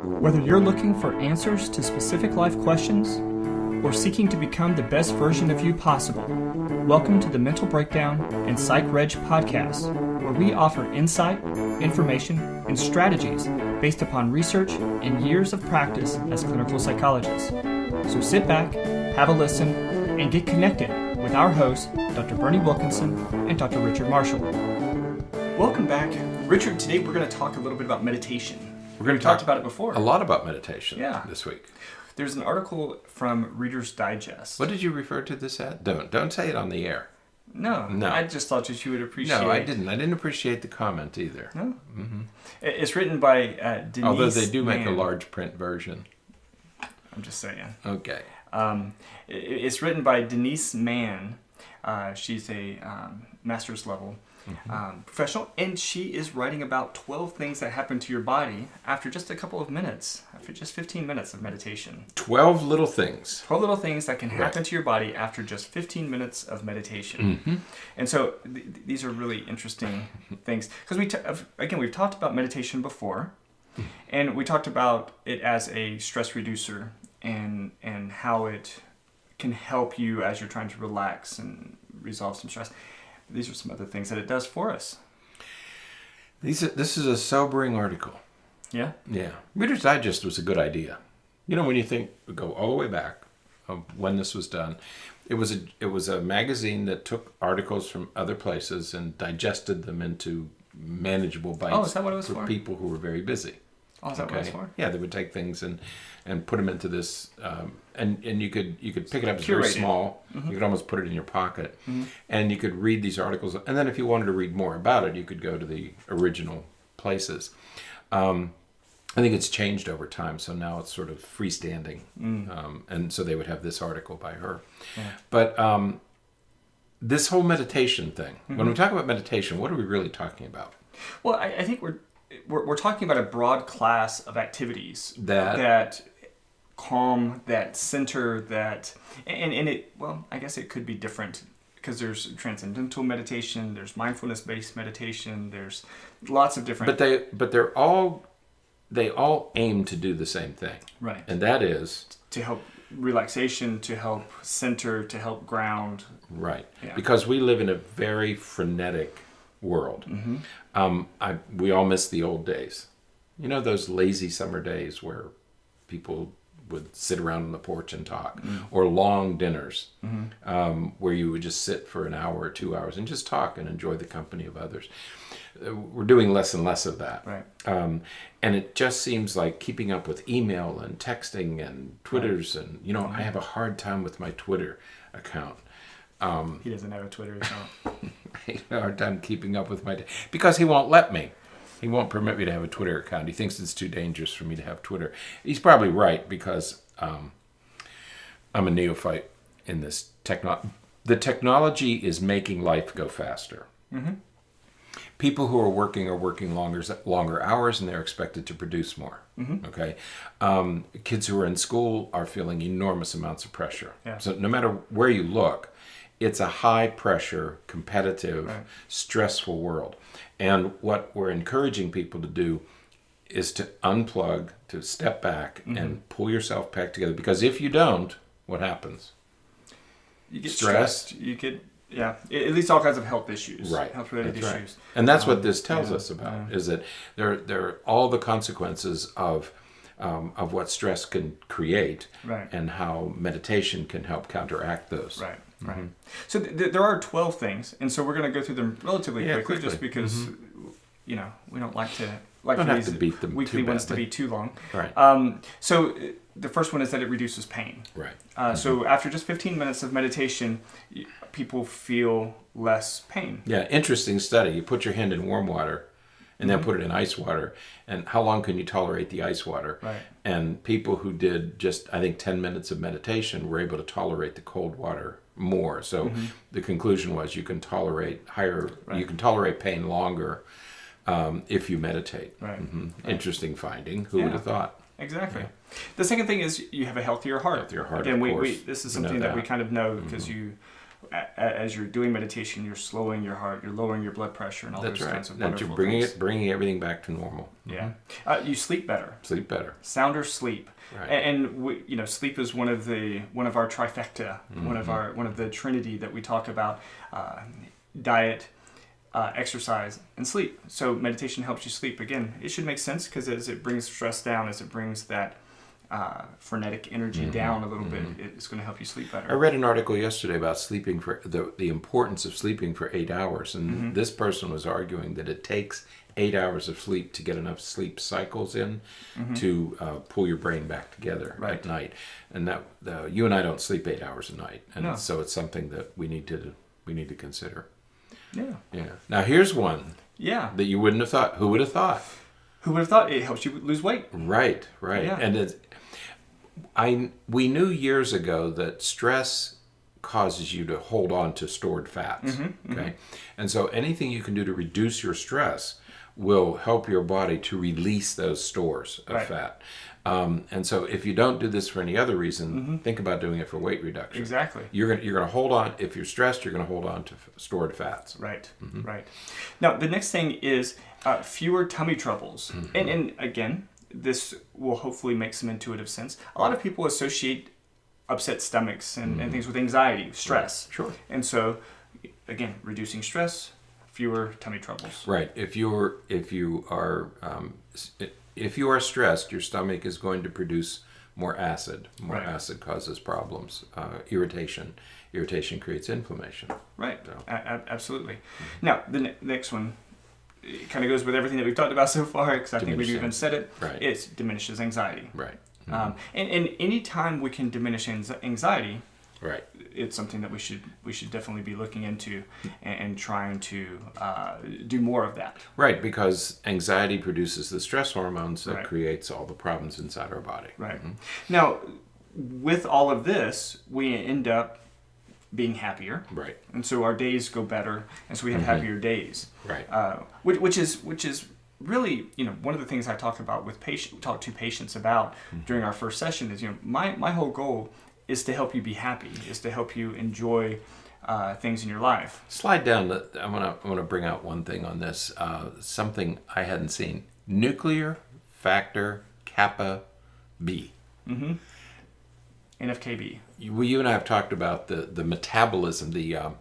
Whether you're looking for answers to specific life questions or seeking to become the best version of you possible, welcome to the Mental Breakdown and Psychreg podcast, where we offer insight, information, and strategies based upon research and years of practice as clinical psychologists. So sit back, have a listen, and get connected with our hosts, Dr. Berney Wilkinson and Dr. Richard Marshall. Welcome back. Richard, today we're going to talk a little bit about meditation. We're going to talk about it before. A lot about meditation this week. There's an article from Reader's Digest. What did you refer to this at? Don't say it on the air. No. I just thought that you would appreciate. No, I didn't. I didn't appreciate the comment either. No? Mm-hmm. It's written by Denise Although they do make Mann. a large print version. I'm just saying. Okay. It's written by Denise Mann. She's a master's level professional, and she is writing about 12 things that happen to your body after just a couple of minutes, after just 15 minutes of meditation. 12 little things. 12 little things that can happen to your body after just 15 minutes of meditation. Mm-hmm. And so these are really interesting things. Because we've talked about meditation before, and we talked about it as a stress reducer and how it can help you as you're trying to relax and resolve some stress. These are some other things that it does for us. This is a sobering article. Yeah? Yeah. Reader's Digest was a good idea. You know, when you go all the way back of when this was done, it was a magazine that took articles from other places and digested them into manageable bites. Oh, is that what it was for? People who were very busy. Oh, is that what it was for? Yeah, they would take things and put them into this, and you could pick it up. It's Curated. very small. Mm-hmm. You could almost put it in your pocket, and you could read these articles. And then if you wanted to read more about it, you could go to the original places. I think it's changed over time, so now it's sort of freestanding, and so they would have this article by her. Yeah. But this whole meditation thing, when we talk about meditation, what are we really talking about? Well, I think we're talking about a broad class of activities that calm, that center, that and it. Well, I guess it could be different because there's transcendental meditation, there's mindfulness-based meditation, there's lots of different. But they all aim to do the same thing, right? And that is to help relaxation, to help center, to help ground. Right, yeah. Because we live in a very frenetic world. Mm-hmm. We all miss the old days. You know, those lazy summer days where people would sit around on the porch and talk, or long dinners where you would just sit for an hour or 2 hours and just talk and enjoy the company of others. We're doing less and less of that. Right. And it just seems like keeping up with email and texting and Twitters and, I have a hard time with my Twitter account. He doesn't have a Twitter account. I have a hard time keeping up with because he won't let me. He won't permit me to have a Twitter account. He thinks it's too dangerous for me to have Twitter. He's probably right because I'm a neophyte in this technology. The technology is making life go faster. Mm-hmm. People who are working longer hours, and they're expected to produce more. Mm-hmm. Okay, kids who are in school are feeling enormous amounts of pressure. Yeah. So no matter where you look, it's a high-pressure, competitive, stressful world. And what we're encouraging people to do is to unplug, to step back, and pull yourself back together. Because if you don't, what happens? You get stressed. You get, it leads to all kinds of health issues. Right. Health-related issues. Right. And that's what this tells us about, is that there are all the consequences of what stress can create, and how meditation can help counteract those. Right. Right. So there are 12 things, and so we're going to go through them relatively quickly, just because we don't like to beat them weekly ones to be too long. Right. So the first one is that it reduces pain. Right. So after just 15 minutes of meditation, people feel less pain. Yeah. Interesting study. You put your hand in warm water, and then put it in ice water, and how long can you tolerate the ice water? Right. And people who did just, I think, 10 minutes of meditation were able to tolerate the cold water more. So the conclusion was you can tolerate you can tolerate pain longer if you meditate. Right. Mm-hmm. Right. Interesting finding. Who would have thought? Exactly. Yeah. The second thing is you have a healthier heart. Healthier heart. Again, of course. this is something that we kind of know because you as you're doing meditation, you're slowing your heart, you're lowering your blood pressure, and all those kinds of wonderful you're things. bringing everything back to normal. Yeah. You sleep better. Sleep better. Sounder sleep. Right. And we, sleep is one of our trifecta, one of the trinity that we talk about: diet, exercise, and sleep. So meditation helps you sleep. Again, it should make sense because as it brings stress down, as it brings that frenetic energy down a little bit, it's going to help you sleep better. I read an article yesterday about sleeping for the importance of sleeping for 8 hours, and this person was arguing that it takes 8 hours of sleep to get enough sleep cycles in to pull your brain back together at night. And that you and I don't sleep 8 hours a night, and so it's something that we need to consider. Yeah. Now here's one. Yeah. That you wouldn't have thought. Who would have thought? Who would have thought it helps you lose weight? Right. Yeah. And we knew years ago that stress causes you to hold on to stored fats. Okay. And so anything you can do to reduce your stress will help your body to release those stores of fat. And so if you don't do this for any other reason, think about doing it for weight reduction. Exactly. You're going to hold on, if you're stressed, you're going to hold on to stored fats. Right. Now, the next thing is fewer tummy troubles. And again, this will hopefully make some intuitive sense. A lot of people associate upset stomachs and things with anxiety, stress. Right. Sure. And so, again, reducing stress, fewer tummy troubles. Right. If you are stressed, your stomach is going to produce more acid. More acid causes problems. Irritation. Irritation creates inflammation. Right. So. Absolutely. Now, the next one, it kind of goes with everything that we've talked about so far, because I think we've even said it. Right. It diminishes anxiety. Right. And any time we can diminish anxiety, right, it's something that we should definitely be looking into and trying to do more of that. Right, because anxiety produces the stress hormones that creates all the problems inside our body. Right. Now, with all of this, we end up being happier. Right. And so our days go better, and so we have happier days. Right. Which is really, one of the things I talk to patients about during our first session is, my whole goal is to help you be happy, is to help you enjoy things in your life. Slide down. I want to bring out one thing on this. Something I hadn't seen. Nuclear factor kappa B. NFKB. You and I have talked about the metabolism, the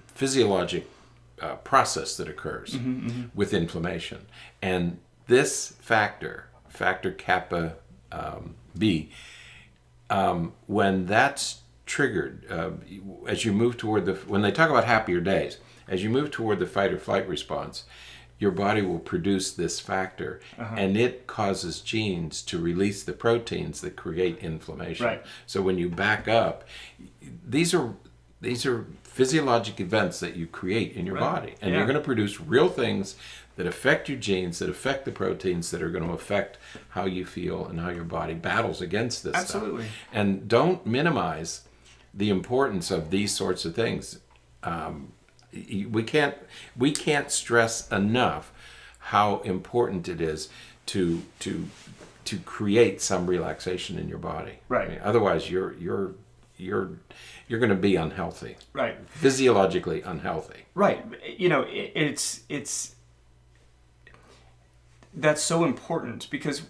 physiologic process that occurs with inflammation, and this factor kappa B, when that's triggered, as you move toward when they talk about happier days, as you move toward the fight or flight response, your body will produce this factor, and it causes genes to release the proteins that create inflammation. Right. So when you back up, these are physiologic events that you create in your body, and you're going to produce real things that affect your genes, that affect the proteins, that are going to affect how you feel and how your body battles against this Absolutely. stuff. And don't minimize the importance of these sorts of things. We can't stress enough how important it is to create some relaxation in your body. Right. I mean, otherwise, you're going to be unhealthy. Right. Physiologically unhealthy. Right. It's that's so important because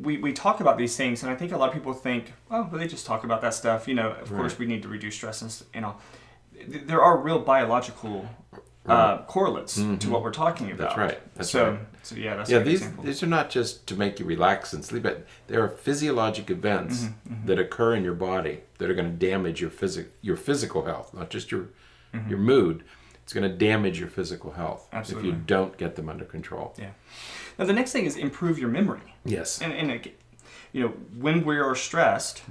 we talk about these things, and I think a lot of people think, oh, well, they just talk about that stuff. Of course, we need to reduce stress and all. There are real biological correlates to what we're talking about. That's right. That's so, right. So that's a good example. These are not just to make you relax and sleep, but there are physiologic events that occur in your body that are going to damage your physical health, not just your mood. It's going to damage your physical health. Absolutely. If you don't get them under control. Yeah. Now the next thing is improve your memory. Yes. And when we are stressed,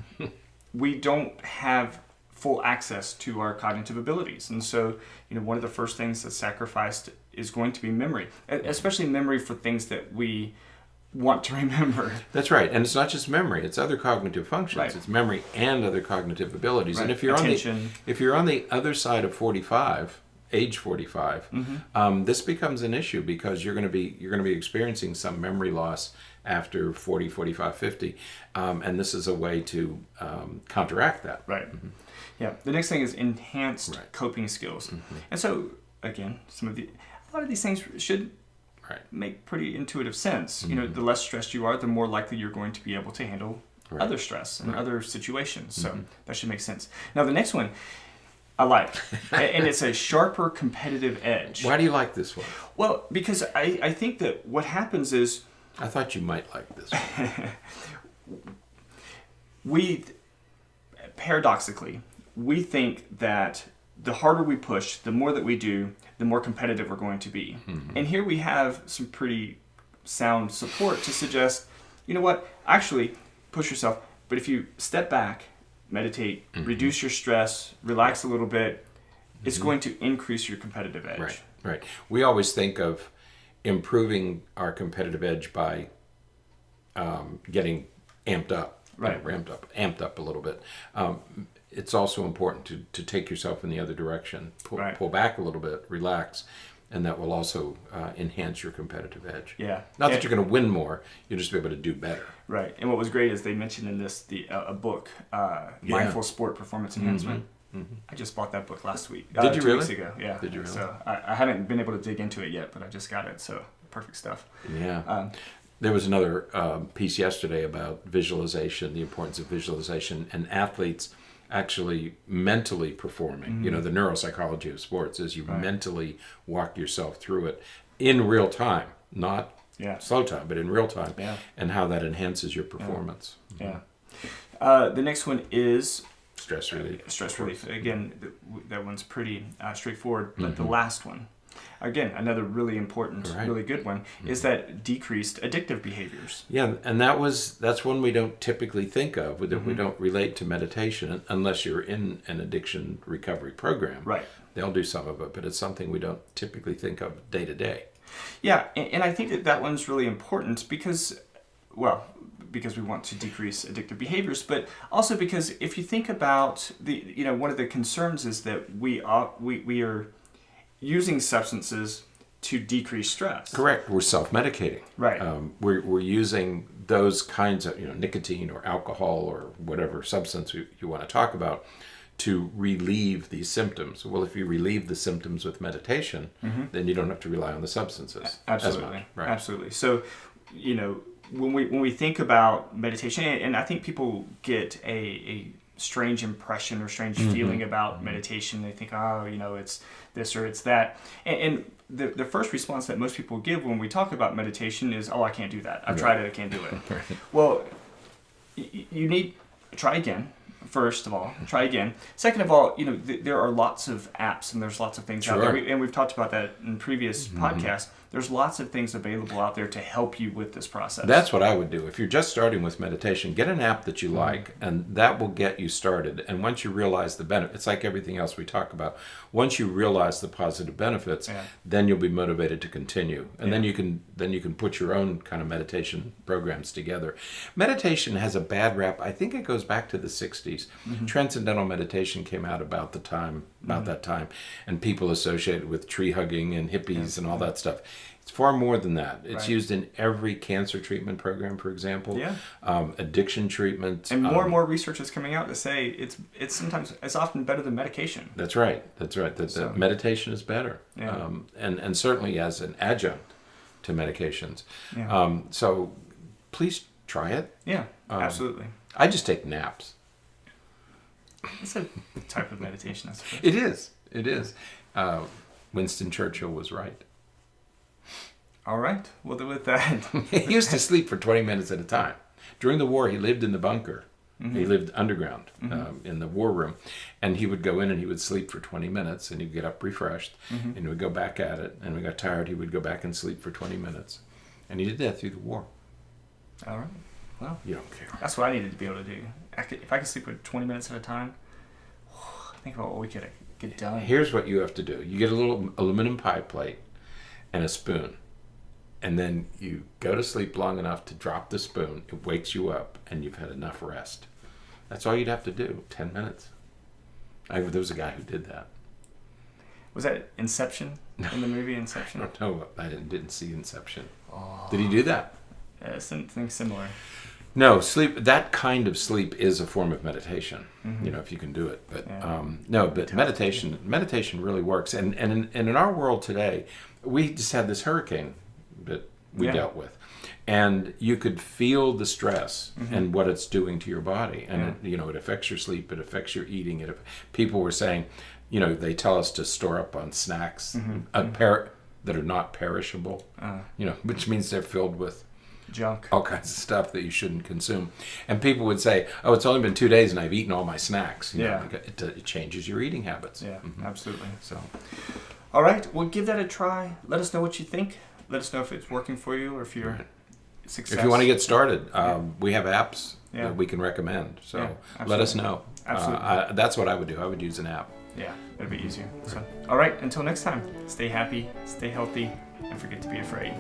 we don't have full access to our cognitive abilities. And so, one of the first things that's sacrificed is going to be memory, especially memory for things that we want to remember. That's right. And it's not just memory, it's other cognitive functions. Right. It's memory and other cognitive abilities. Right. And if you're on the other side of 45, age 45, this becomes an issue because you're going to be experiencing some memory loss after 40, 45, 50, and this is a way to counteract that. Right. Yeah. The next thing is enhanced coping skills, and so again, a lot of these things should make pretty intuitive sense. You know, the less stressed you are, the more likely you're going to be able to handle other stress and other situations. So that should make sense. Now, the next one I like, and it's a sharper competitive edge. Why do you like this one? Well, because I think that what happens is... I thought you might like this one. Paradoxically, we think that the harder we push, the more that we do, the more competitive we're going to be. And here we have some pretty sound support to suggest, you know what, actually push yourself, but if you step back, meditate, reduce your stress, relax a little bit, it's going to increase your competitive edge. Right. We always think of improving our competitive edge by getting amped up, amped up a little bit. It's also important to take yourself in the other direction, pull back a little bit, relax, and that will also enhance your competitive edge. Yeah. Not that you're going to win more, you'll just be able to do better. Right. And what was great is they mentioned in this a book, Mindful Sport Performance Enhancement. I just bought that book last week. Did you 2 really? weeks ago. Yeah. Did you really? So I haven't been able to dig into it yet, but I just got it. So perfect stuff. Yeah. There was another piece yesterday about visualization, the importance of visualization, and athletes actually mentally performing. You know, the neuropsychology of sports is you mentally walk yourself through it in real time, not slow time, but in real time, and how that enhances your performance. Yeah. The next one is stress relief. Stress relief. Again, that one's pretty straightforward, but the last one, again, another really important, really good one, is that decreased addictive behaviors. Yeah, and that's one we don't typically think of. We don't relate to meditation unless you're in an addiction recovery program. Right. They'll do some of it, but it's something we don't typically think of day to day. Yeah, and I think that one's really important because we want to decrease addictive behaviors, but also because if you think about one of the concerns is that we are using substances to decrease stress. Correct. We're self-medicating. Right. We're using those kinds of nicotine or alcohol or whatever substance you want to talk about to relieve these symptoms. Well, if you relieve the symptoms with meditation, then you don't have to rely on the substances. Absolutely. As much. Right. Absolutely. So, when we think about meditation, and I think people get a strange impression or strange feeling about meditation. They think, it's this or it's that. And the first response that most people give when we talk about meditation is, I can't do that. I've tried it, I can't do it. Well, you need to try again. First of all, try again. Second of all, there are lots of apps and there's lots of things out there. And we've talked about that in previous podcasts. There's lots of things available out there to help you with this process. That's what I would do. If you're just starting with meditation, get an app that you like, and that will get you started. And once you realize the benefit, it's like everything else we talk about. Once you realize the positive benefits, then you'll be motivated to continue. And then you can put your own kind of meditation programs together. Meditation has a bad rap. I think it goes back to the 60s. Transcendental meditation came out about that time, and people associated with tree hugging and hippies and all that stuff. It's far more than that. It's used in every cancer treatment program, for example. Addiction treatment. And more and more research is coming out to say it's often better than medication. That's right. The meditation is better. And certainly as an adjunct to medications. So please try it. Yeah, absolutely. I just take naps. It's a type of meditation, I suppose. It is. Winston Churchill was right. All right. Well, with that... He used to sleep for 20 minutes at a time. During the war, he lived in the bunker. He lived underground in the war room. And he would go in and he would sleep for 20 minutes and he'd get up refreshed and he would go back at it. And when he got tired, he would go back and sleep for 20 minutes. And he did that through the war. All right. Well, you don't care. That's what I needed to be able to do. If I could sleep for 20 minutes at a time, think about what we could get done. Here's what you have to do. You get a little aluminum pie plate and a spoon. And then you go to sleep long enough to drop the spoon. It wakes you up and you've had enough rest. That's all you'd have to do. 10 minutes. There was a guy who did that. Was that Inception in the movie I Inception? don't know. I didn't see Inception. Oh. Did he do that? Something similar. No, sleep. That kind of sleep is a form of meditation. Mm-hmm. You know, if you can do it. But Yeah. no, but meditation really works. And in our world today, we just had this hurricane that we dealt with, and you could feel the stress and what it's doing to your body, and it affects your sleep. It affects your eating. People were saying, they tell us to store up on snacks that are not perishable. Which means they're filled with Junk. all kinds of stuff that you shouldn't consume. And people would say, oh, it's only been 2 days and I've eaten all my snacks. It changes your eating habits. Yeah, absolutely. So, all right, well, give that a try. Let us know what you think. Let us know if it's working for you or if you're successful. if you want to get started, we have apps that we can recommend. So let us know. Absolutely. That's what I would do. I would use an app. Yeah, it'll be easier. So, all right, until next time, stay happy, stay healthy, and forget to be afraid.